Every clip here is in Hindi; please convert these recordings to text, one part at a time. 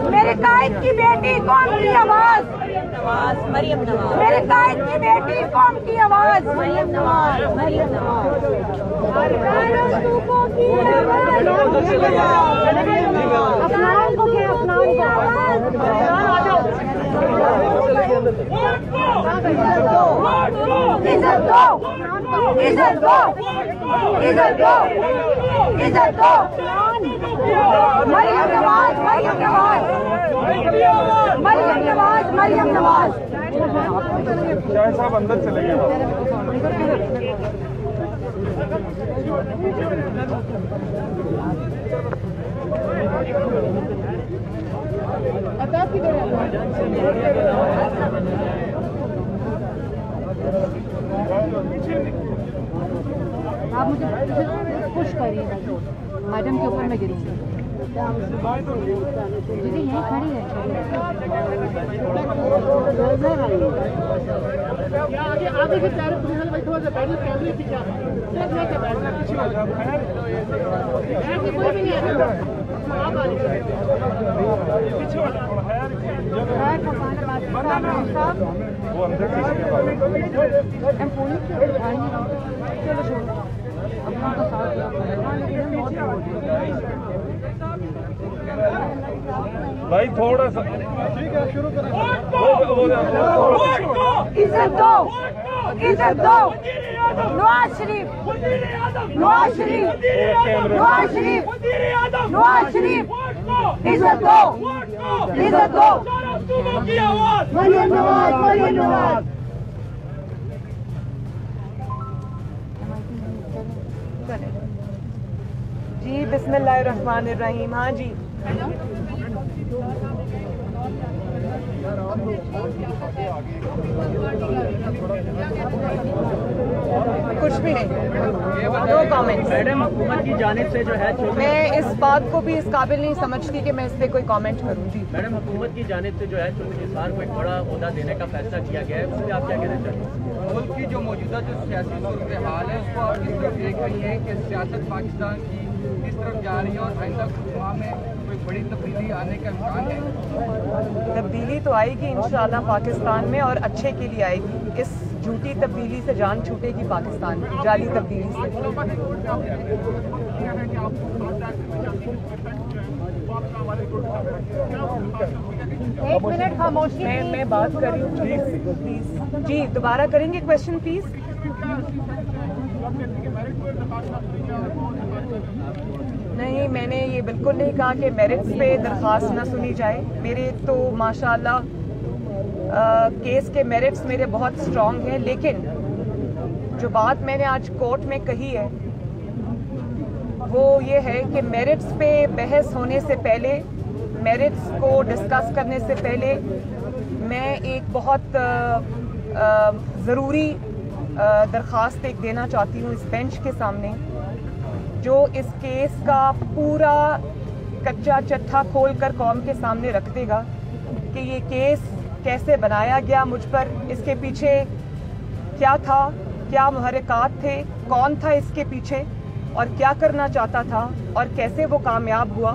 मेरे कायद की बेटी कौम की आवाज, मरियम नवाज। मेरे कायद की बेटी कौम की आवाज, मरियम नवाज। मरियम नवाज अफनान को क्या, अफनान को इज्जत दो, इज्जत दो, इज्जत दो, इज्जत दो। मरियम नवाज, मरियम नवाज, मरियम नवाज, मरियम नवाज। शाह साहब अंदर चले गए। आप मुझे पुश करिए मैडम के ऊपर मैं गिरूंगी। दीदी यहीं खड़ी है। आगे की तरफ थोड़ा सा बैठो, कैमरे पीछे कोई भी नहीं है। वो अंदर चलो छोड़ो अपना तो साथ भाई थोड़ा सा ठीक है, शुरू करें। इज्जत दो, इज्जत दो। नवाज शरीफ, नवाज शरीफ, नवाज शरीफ, नवाज शरीफ, इज्जत दो, इज्जत दो। मरियम नवाज, मरियम नवाज। जी बिस्मिल्लाहिर्रहमानिर्रहीम। हाँ जी, कुछ भी नहीं, नो कमेंट्स। मैडम हुकूमत की जानिब से जो है, मैं इस बात को भी इस काबिल नहीं समझती कि मैं इस पर कोई कमेंट करूँ। जी मैडम हुकूमत की जानिब से जो है चौधरी निसार को एक बड़ा ओहदा देने का फैसला किया गया है, उससे आप क्या कहना चाहते हैं? मुल्क की जो मौजूदा जो सियासी सूरत हाल है उसको आप किस तरफ देख रही हैं कि सियासत पाकिस्तान की किस तरफ जा रही है और आइंदा कुछ माह में कोई बड़ी तब्दीली आने का इम्कान है? तब्दीली तो आएगी इंशाल्लाह पाकिस्तान में, और अच्छे के लिए आएगी। इस झूठी तब्दीली से जान छूटेगी पाकिस्तान की, जाली तब्दीली से। एक मिनट खामोशी। मैं बात कर रही हूँ, प्लीज। जी दोबारा करेंगे क्वेश्चन प्लीज। नहीं, मैंने ये बिल्कुल नहीं कहा कि मेरिट्स पे दरख्वास्त ना सुनी जाए। मेरे तो माशाल्लाह केस के मेरिट्स मेरे बहुत स्ट्रॉन्ग हैं, लेकिन जो बात मैंने आज कोर्ट में कही है वो ये है कि मेरिट्स पे बहस होने से पहले, मेरिट्स को डिस्कस करने से पहले मैं एक बहुत ज़रूरी दरख्वास्त एक देना चाहती हूँ इस बेंच के सामने, जो इस केस का पूरा कच्चा चट्टा खोल कर कौम के सामने रख देगा कि ये केस कैसे बनाया गया मुझ पर, इसके पीछे क्या था, क्या मुहर्रिकात थे, कौन था इसके पीछे और क्या करना चाहता था और कैसे वो कामयाब हुआ।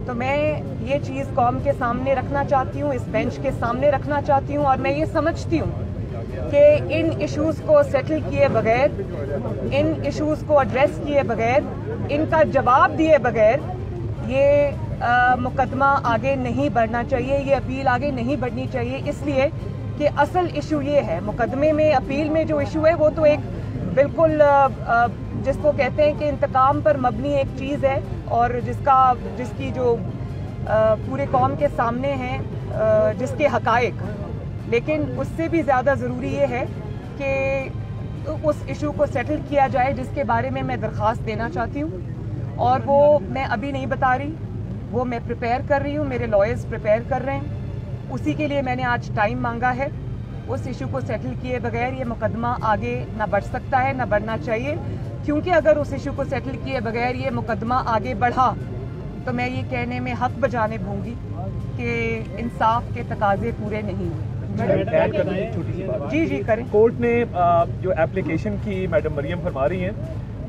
तो मैं ये चीज़ कौम के सामने रखना चाहती हूँ, इस बेंच के सामने रखना चाहती हूँ, और मैं ये समझती हूँ कि इन इश्यूज़ को सेटल किए बगैर, इन इश्यूज़ को एड्रेस किए बगैर, इनका जवाब दिए बगैर ये मुकदमा आगे नहीं बढ़ना चाहिए, ये अपील आगे नहीं बढ़नी चाहिए। इसलिए कि असल इशू ये है, मुकदमे में, अपील में जो इशू है वो तो एक बिल्कुल जिसको कहते हैं कि इंतकाम पर मबनी एक चीज़ है, और जिसकी जो पूरे कौम के सामने हैं जिसके हकायक, लेकिन उससे भी ज़्यादा ज़रूरी ये है कि उस इशू को सेटल किया जाए जिसके बारे में मैं दरख्वास्त देना चाहती हूँ, और वो मैं अभी नहीं बता रही, वो मैं प्रिपेयर कर रही हूँ, मेरे लॉयर्स प्रिपेयर कर रहे हैं। उसी के लिए मैंने आज टाइम मांगा है उस इशू को सेटल किए बगैर ये मुकदमा आगे ना बढ़ सकता है, ना बढ़ना चाहिए, क्योंकि अगर उस इशू को सेटल किए बगैर ये मुकदमा आगे बढ़ा तो मैं ये कहने में हक बजाने दूंगी कि इंसाफ के तकाजे पूरे नहीं हुए। जी जी करें। कोर्ट ने जो एप्लीकेशन की मैडम मरियम फरमा रही हैं,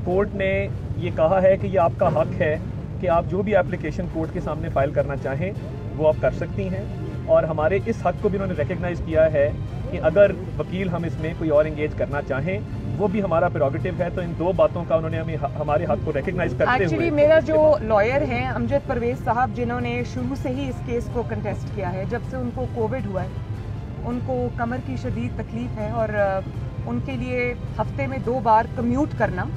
कोर्ट ने ये कहा है कि ये आपका हक है कि आप जो भी एप्लीकेशन कोर्ट के सामने फाइल करना चाहें वो आप कर सकती हैं, और हमारे इस हक को भी उन्होंने रिकग्नाइज किया है कि अगर वकील हम इसमें कोई और एंगेज करना चाहें वो भी हमारा प्रेरोगेटिव है। तो इन दो बातों का उन्होंने हमें हमारे हक को रिकग्नाइज करते हुए एक्चुअली मेरा जो लॉयर है अमजद परवेज साहब, जिन्होंने शुरू से ही इस केस को कंटेस्ट किया है, जब से उनको कोविड हुआ है उनको कमर की शदीद तकलीफ है और उनके लिए हफ्ते में 2 बार कम्यूट करना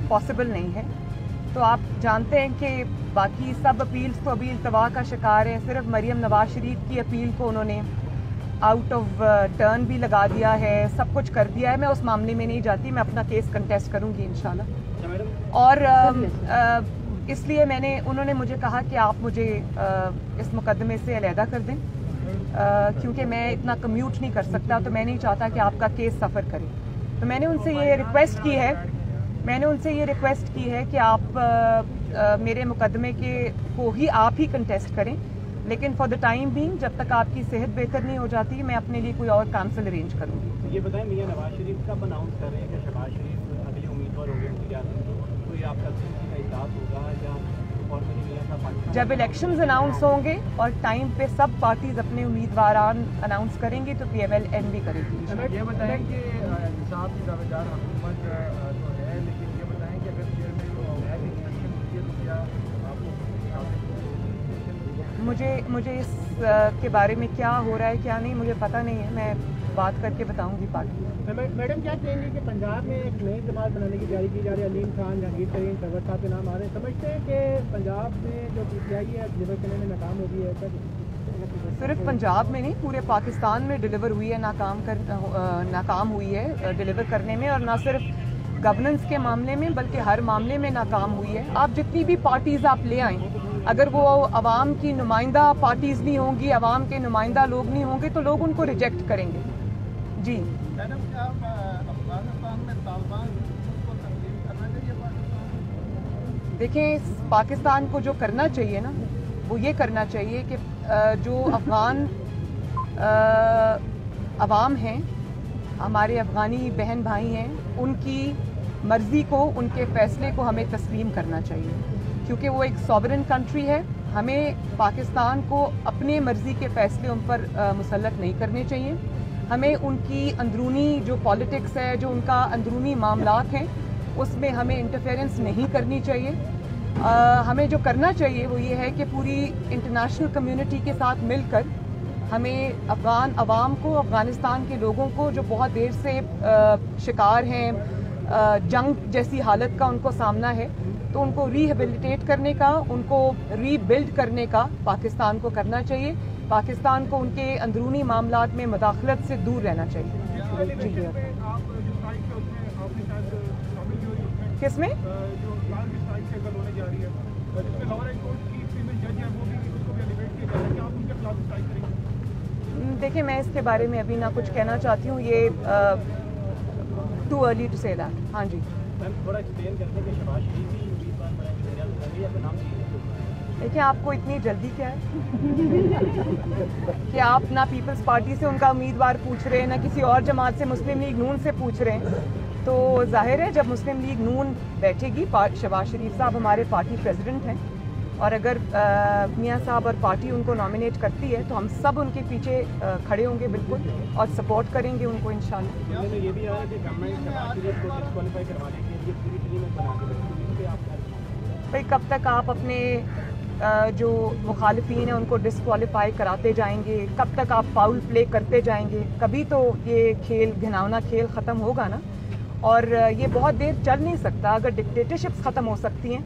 पॉसिबल नहीं है। तो आप जानते हैं कि बाकी सब अपील्स तो अभी इल्तवा का शिकार है, सिर्फ मरियम नवाज शरीफ की अपील को उन्होंने आउट ऑफ टर्न भी लगा दिया है, सब कुछ कर दिया है। मैं उस मामले में नहीं जाती, मैं अपना केस कंटेस्ट करूंगी इंशाल्लाह। और इसलिए उन्होंने मुझे कहा कि आप मुझे इस मुकदमे से अलहदा कर दें, क्योंकि मैं इतना कम्यूट नहीं कर सकता, तो मैं नहीं चाहता कि आपका केस सफ़र करे। तो मैंने उनसे ये रिक्वेस्ट की है कि आप मेरे मुकदमे को ही आप ही कंटेस्ट करें, लेकिन फॉर द टाइम बीइंग जब तक आपकी सेहत बेहतर नहीं हो जाती मैं अपने लिए कोई और काउंसिल अरेंज करूँगी। ये बताएं, मियां नवाज शरीफ कब अनाउंस कर रहे हैं कि शहबाज शरीफ अगले उम्मीदवार होंगे उनकी रियासत? कोई आपका इजलास होगा या फॉर्मली मियां साहब? जब इलेक्शंस अनाउंस होंगे और टाइम पे सब पार्टीज अपने उम्मीदवार अनाउंस करेंगी तो PMLN भी करेगी। ये बताएं कि इंसाफ की दावेदार हुकूमत तो है, लेकिन ये बताएं कि अगर चेयरमैन तो क्या मुझे इस के बारे में क्या हो रहा है क्या नहीं मुझे पता नहीं है, मैं बात करके बताऊंगी पार्टी। मैडम क्या कहेंगे कि पंजाब में एक नई जमात बनाने की तैयारी की जा रही है, अलीम खान, जहांगीर तरीन, सरवर साहब के नाम आ रहे हैं, समझते हैं कि पंजाब में जो PTI है डिलीवर करने में नाकाम हो गई है? सिर्फ पंजाब में नहीं, पूरे पाकिस्तान में डिलीवर हुई है, नाकाम हुई है डिलीवर करने में, और ना सिर्फ गवर्नेंस के मामले में बल्कि हर मामले में नाकाम हुई है। आप जितनी भी पार्टीज आप ले आएँ, अगर वो अवाम की नुमाइंदा पार्टीज नहीं होंगी, अवाम के नुमाइंदा लोग नहीं होंगे तो लोग उनको रिजेक्ट करेंगे। जी मैडम, क्या अफगानिस्तान में तालिबान को तस्लीम करना चाहिए? देखें, पाकिस्तान को जो करना चाहिए ना वो ये करना चाहिए कि जो अफगान अवाम हैं, हमारे अफगानी बहन भाई हैं, उनकी मर्ज़ी को, उनके फ़ैसले को हमें तस्लीम करना चाहिए, क्योंकि वो एक सॉवरेन कंट्री है। हमें पाकिस्तान को अपने मर्ज़ी के फ़ैसले उन पर मुसल्लत नहीं करने चाहिए। हमें उनकी अंदरूनी जो पॉलिटिक्स है, जो उनका अंदरूनी मामलात हैं, उसमें हमें इंटरफेरेंस नहीं करनी चाहिए। हमें जो करना चाहिए वो ये है कि पूरी इंटरनेशनल कम्युनिटी के साथ मिलकर हमें अफ़गान अवाम को, अफ़गानिस्तान के लोगों को जो बहुत देर से शिकार हैं जंग जैसी हालत का उनको सामना है, तो उनको रिहेबिलिटेट करने का, उनको रीबिल्ड करने का पाकिस्तान को करना चाहिए। पाकिस्तान को उनके अंदरूनी मामलात में मुदाखलत से दूर रहना चाहिए। किसमें? देखिए, मैं इसके बारे में अभी ना कुछ कहना चाहती हूँ, ये too early to say that. हाँ जी, थोड़ा एक्सप्लेन करते हैं कि शहबाज शरीफ ही उम्मीदवार बनाएंगे या फिर नाम चाहिए? देखिए, आपको इतनी जल्दी क्या है कि आप ना पीपल्स पार्टी से उनका उम्मीदवार पूछ रहे हैं, ना किसी और जमात से, मुस्लिम लीग नून से पूछ रहे हैं। तो जाहिर है जब मुस्लिम लीग नून बैठेगी, शहबाज शरीफ साहब हमारे पार्टी प्रेसिडेंट हैं, और अगर मियां साहब और पार्टी उनको नॉमिनेट करती है तो हम सब उनके पीछे खड़े होंगे बिल्कुल, और सपोर्ट करेंगे उनको इंशाल्लाह। ये भी आ रहा है कि गवर्नमेंट शहबाज शरीफ को डिस्क्वालीफाई करवाने के लिए पूरी टीम बना के, भाई कब तक आप अपने जो मुखालिफिन हैं उनको डिस्क्वालीफाई कराते जाएंगे, कब तक आप फाउल प्ले करते जाएंगे? कभी तो ये खेल, घिनौना खेल ख़त्म होगा ना, और ये बहुत देर चल नहीं सकता। अगर डिक्टेटरशिप्स ख़त्म हो सकती हैं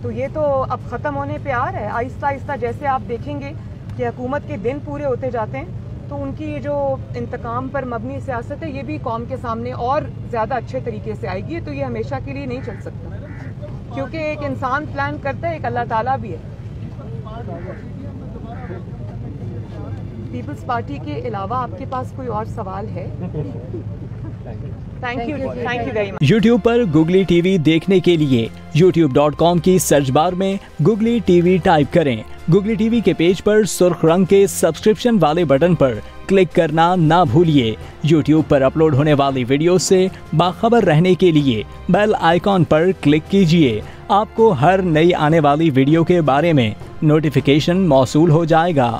तो ये तो अब ख़त्म होने पे आ रहा है। आहिस्ता आहिस्ता जैसे आप देखेंगे कि हुकूमत के दिन पूरे होते जाते हैं, तो उनकी ये जो इंतकाम पर मबनी सियासत है ये भी कौम के सामने और ज़्यादा अच्छे तरीके से आएगी। तो ये हमेशा के लिए नहीं चल सकता, क्योंकि एक इंसान प्लान करता है, एक अल्लाह ताला भी है। पीपल्स पार्टी के अलावा आपके पास कोई और सवाल है? Thank you very much. YouTube पर Google TV देखने के लिए youtube.com की सर्च बार में Google TV टाइप करें। Google TV के पेज पर सुर्ख रंग के सब्सक्रिप्शन वाले बटन पर क्लिक करना ना भूलिए। YouTube पर अपलोड होने वाली वीडियो से बाखबर रहने के लिए बेल आइकॉन पर क्लिक कीजिए। आपको हर नई आने वाली वीडियो के बारे में नोटिफिकेशन मौसूल हो जाएगा।